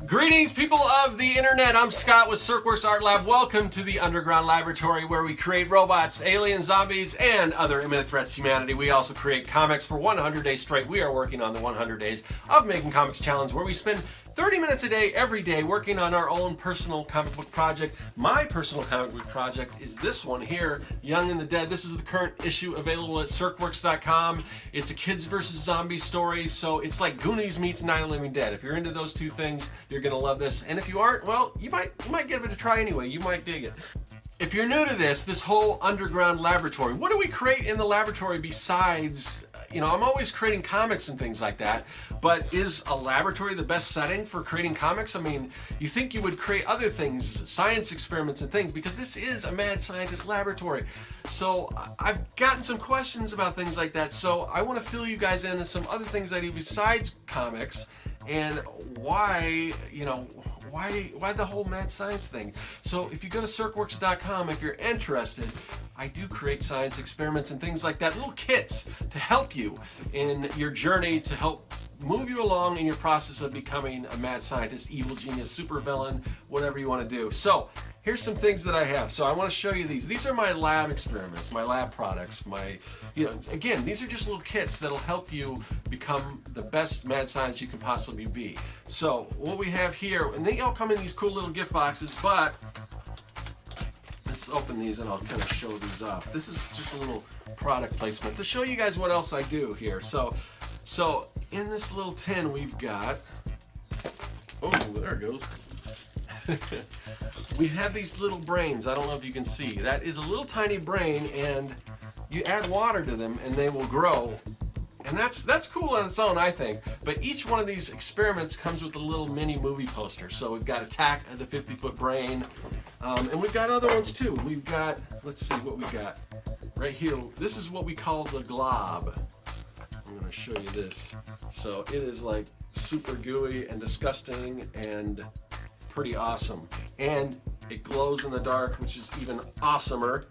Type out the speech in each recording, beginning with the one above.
Greetings, people of the internet. I'm Scott with Serkworks Art Lab. Welcome to the underground laboratory where we create robots, aliens, zombies, and other imminent threats to humanity. We also create comics for 100 days straight. We are working on the 100 Days of Making Comics Challenge, where we spend 30 minutes a day, every day, working on our own personal comic book project. My personal comic book project is this one here, Young and the Dead. This is the current issue available at Serkworks.com. It's a kids versus zombies story, so it's like Goonies meets Night of the Living Dead. If you're into those two things, you're gonna love this. And if you aren't, well, you might give it a try anyway. You might dig it. If you're new to this whole underground laboratory, what do we create in the laboratory besides, I'm always creating comics and things like that, but is a laboratory the best setting for creating comics? I mean, you think you would create other things, science experiments and things, because this is a mad scientist laboratory. So I've gotten some questions about things like that, so I want to fill you guys in on some other things I do besides comics, and why the whole mad science thing. So if you go to Serkworks.com, if you're interested, I do create science experiments and things like that, little kits to help you in your journey, to help move you along in your process of becoming a mad scientist, evil genius, supervillain, whatever you want to do. So here's some things that I have. So I want to show you these. These are my lab experiments, my lab products, again, these are just little kits that'll help you become the best mad scientist you can possibly be. So what we have here, and they all come in these cool little gift boxes, but let's open these and I'll kind of show these off. This is just a little product placement to show you guys what else I do here. So in this little tin we've got, oh, there it goes. We have these little brains. I don't know if you can see. That is a little tiny brain, and you add water to them and they will grow. And that's cool on its own, I think. But each one of these experiments comes with a little mini movie poster. So we've got Attack of the 50-Foot Brain. And we've got other ones too. We've got, let's see what we got right here. This is what we call the glob. I'm going to show you this. So it is like super gooey and disgusting and pretty awesome. And it glows in the dark, which is even awesomer.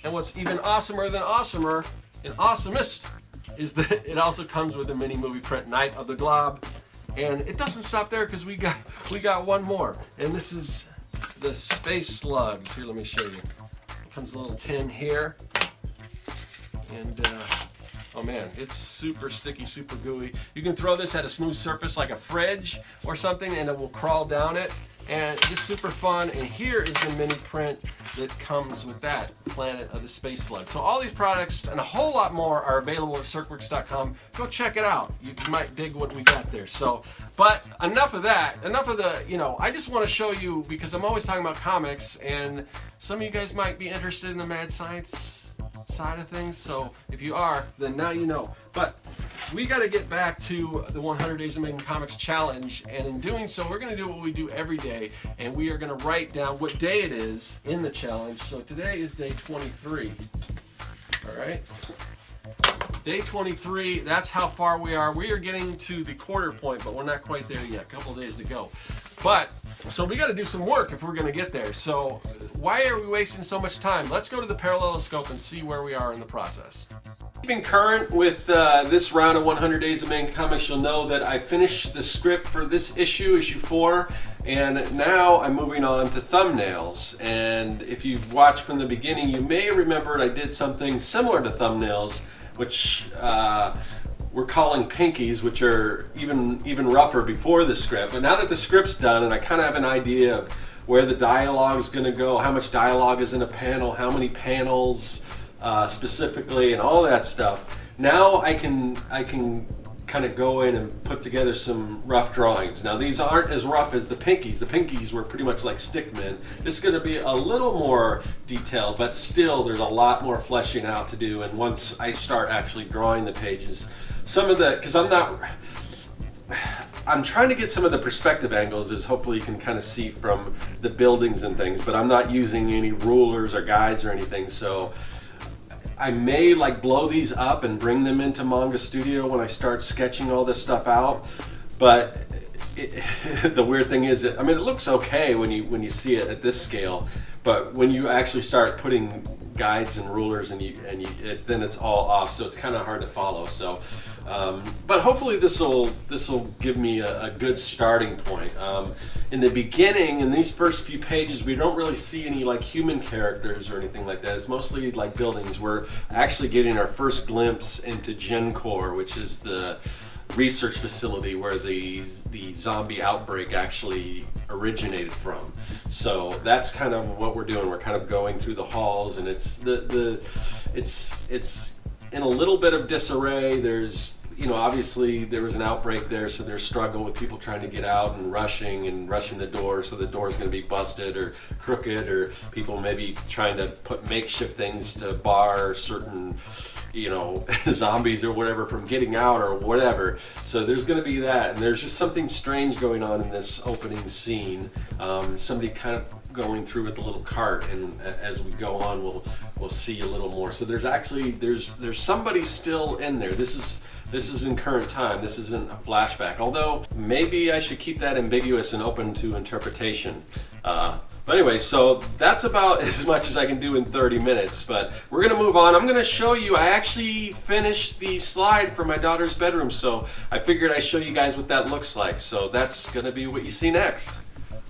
And what's even awesomer than awesomer and awesomest is that it also comes with a mini movie print, Night of the Glob. And it doesn't stop there, because we got one more. And this is the space slugs. Here, let me show you. It comes a little tin here. And oh man, it's super sticky, super gooey. You can throw this at a smooth surface like a fridge or something and it will crawl down it. And just super fun. And here is the mini print that comes with that, Planet of the Space Slug. So all these products and a whole lot more are available at Serkworks.com. Go check it out. You might dig what we got there. So, but enough of that. Enough of the, I just want to show you, because I'm always talking about comics, and some of you guys might be interested in the mad science side of things. So if you are, then now you know. But we got to get back to the 100 Days of Making Comics Challenge, and in doing so, we're going to do what we do every day, and we are going to write down what day it is in the challenge. So today is day 23. All right. Day 23, that's how far we are. We are getting to the quarter point, but we're not quite there yet. A couple of days to go. But, so we got to do some work if we're going to get there. So why are we wasting so much time? Let's go to the paralleloscope and see where we are in the process. Keeping current with this round of 100 Days of Making Comics, you'll know that I finished the script for this issue 4, and now I'm moving on to thumbnails. And if you've watched from the beginning, you may remember I did something similar to thumbnails, which we're calling pinkies, which are even rougher before the script. But now that the script's done and I kind of have an idea of where the dialogue is going to go, how much dialogue is in a panel, how many panels specifically, and all that stuff, now I can kind of go in and put together some rough drawings. Now these aren't as rough as the pinkies. The pinkies were pretty much like stickmen. This is going to be a little more detailed, but still there's a lot more fleshing out to do. And once I start actually drawing the pages, because I'm trying to get some of the perspective angles, as hopefully you can kind of see from the buildings and things, but I'm not using any rulers or guides or anything, so I may blow these up and bring them into Manga Studio when I start sketching all this stuff out. But the weird thing is, it looks okay when you see it at this scale. but when you actually start putting guides and rulers and then it's all off, so it's kind of hard to follow. So but hopefully this will give me a good starting point. In the beginning, in these first few pages, we don't really see any like human characters or anything like that. It's mostly like buildings. We're actually getting our first glimpse into GenCore, which is the research facility where the zombie outbreak actually originated from. So that's kind of what we're doing. We're kind of going through the halls, and it's it's in a little bit of disarray. There's, you know, obviously there was an outbreak there, so there's struggle with people trying to get out and rushing the door, so the door's going to be busted or crooked, or people maybe trying to put makeshift things to bar certain, you know, zombies or whatever from getting out or whatever. So there's going to be that, and there's just something strange going on in this opening scene. Somebody kind of going through with the little cart, and as we go on, we'll see a little more. So there's actually there's somebody still in there. This is in current time. This isn't a flashback, although maybe I should keep that ambiguous and open to interpretation. But anyway, so that's about as much as I can do in 30 minutes, but we're gonna move on. I'm gonna show you, I actually finished the slide for my daughter's bedroom, so I figured I'd show you guys what that looks like. So that's gonna be what you see next.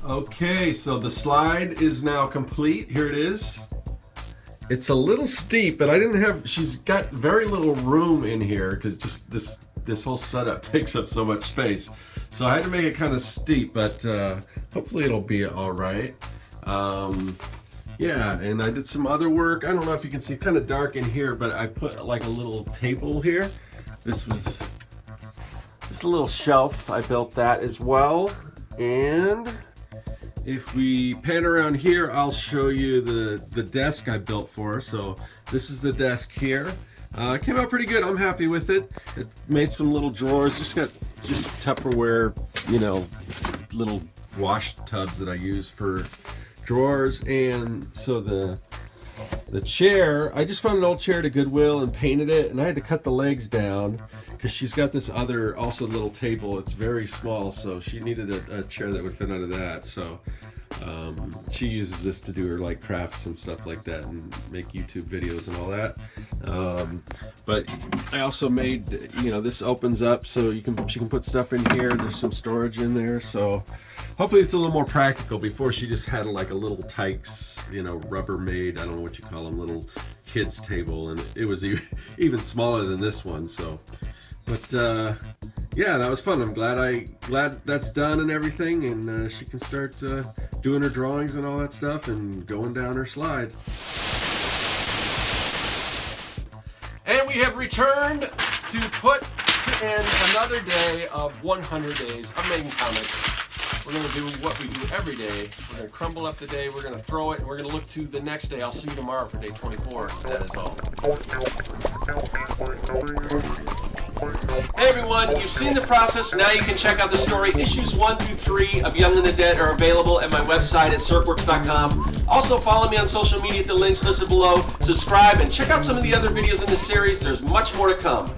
Okay, so the slide is now complete. Here it is. It's a little steep, but she's got very little room in here because just this whole setup takes up so much space. So I had to make it kind of steep, but hopefully it'll be all right. Yeah, and I did some other work. I don't know if you can see, kind of dark in here, but I put like a little table here. This was just a little shelf. I built that as well. And if we pan around here, I'll show you the desk I built for her. So this is the desk here. It came out pretty good. I'm happy with it. It made some little drawers. Just Tupperware, you know, little wash tubs that I use for drawers. And so the chair, I just found an old chair at Goodwill and painted it, and I had to cut the legs down because she's got this other also little table. It's very small, so she needed a chair that would fit under that. So she uses this to do her like crafts and stuff like that and make YouTube videos and all that. But I also made, you know, this opens up so she can put stuff in here. There's some storage in there, so hopefully it's a little more practical. Before she just had like a little Tykes, you know, Rubbermaid, I don't know what you call them, little kids table, and it was even smaller than this one. So, but yeah, that was fun. I'm glad that's done and everything, and she can start doing her drawings and all that stuff and going down her slide. And we have returned to put to end another day of 100 days of making comics. We're going to do what we do every day. We're going to crumble up the day, we're going to throw it, and we're going to look to the next day. I'll see you tomorrow for day 24. That is all. Hey everyone, you've seen the process. Now you can check out the story. Issues 1 through 3 of Young and the Dead are available at my website at serkworks.com. Also follow me on social media at the links listed below. Subscribe and check out some of the other videos in this series. There's much more to come.